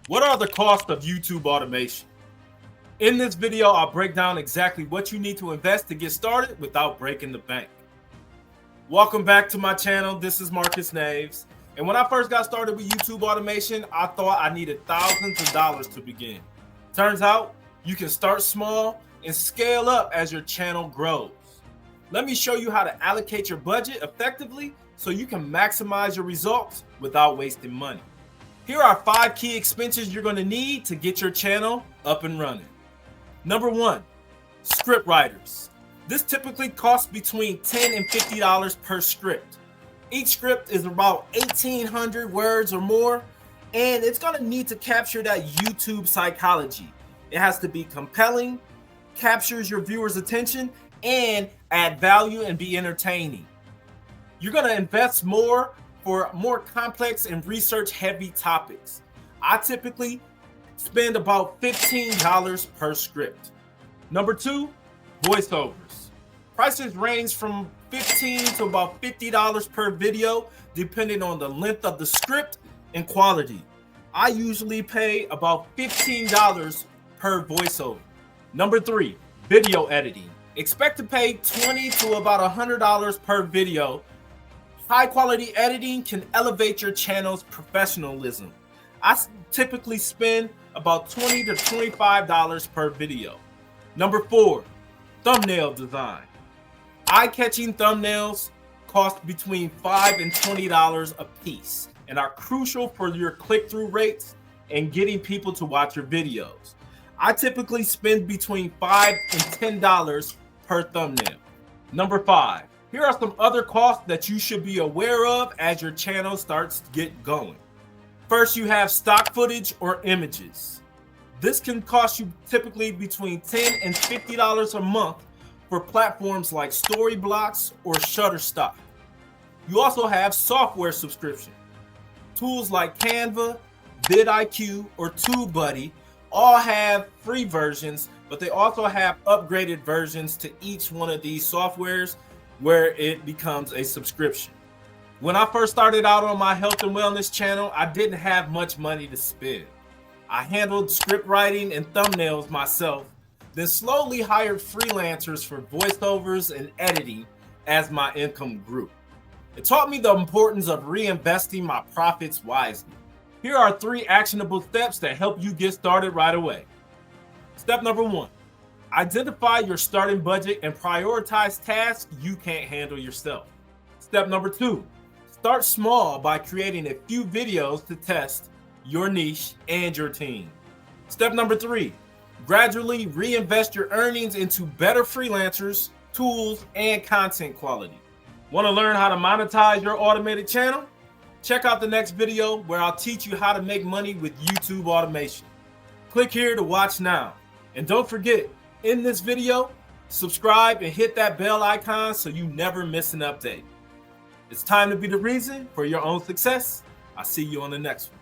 What are the costs of YouTube automation? In this video, I'll break down exactly what you need to invest to get started without breaking the bank. Welcome back to my channel. This is Markus Naves. And when I first got started with YouTube automation, I thought I needed thousands of dollars to begin. Turns out you can start small and scale up as your channel grows. Let me show you how to allocate your budget effectively so you can maximize your results without wasting money. Here are 5 key expenses you're going to need to get your channel up and running. Number 1, script writers. This typically costs between $10 and $50 per script. Each script is about 1,800 words or more, and it's going to need to capture that YouTube psychology. It has to be compelling, captures your viewers' attention, and add value and be entertaining. You're going to invest more for more complex and research-heavy topics. I typically spend about $15 per script. Number 2, voiceovers. Prices range from $15 to about $50 per video, depending on the length of the script and quality. I usually pay about $15 per voiceover. Number 3, video editing. Expect to pay $20 to about $100 per video. High quality editing can elevate your channel's professionalism. I typically spend about $20 to $25 per video. Number 4, thumbnail design. Eye-catching thumbnails cost between $5 and $20 a piece and are crucial for your click-through rates and getting people to watch your videos. I typically spend between $5 and $10 per thumbnail. Number 5, here are some other costs that you should be aware of as your channel starts to get going. First, you have stock footage or images. This can cost you typically between $10 and $50 a month for platforms like Storyblocks or Shutterstock. You also have software subscription. Tools like Canva, vidIQ, or TubeBuddy all have free versions, but they also have upgraded versions to each one of these softwares where it becomes a subscription. When I first started out on my health and wellness channel, I didn't have much money to spend. I handled script writing and thumbnails myself, then slowly hired freelancers for voiceovers and editing as my income grew. It taught me the importance of reinvesting my profits wisely. Here are 3 actionable steps that help you get started right away. Step number 1, identify your starting budget and prioritize tasks you can't handle yourself. Step number 2, start small by creating a few videos to test your niche and your team. Step number 3, gradually reinvest your earnings into better freelancers, tools, and content quality. Want to learn how to monetize your automated channel? Check out the next video where I'll teach you how to make money with YouTube automation. Click here to watch now. And don't forget, in this video, subscribe and hit that bell icon so you never miss an update. It's time to be the reason for your own success. I'll see you on the next one.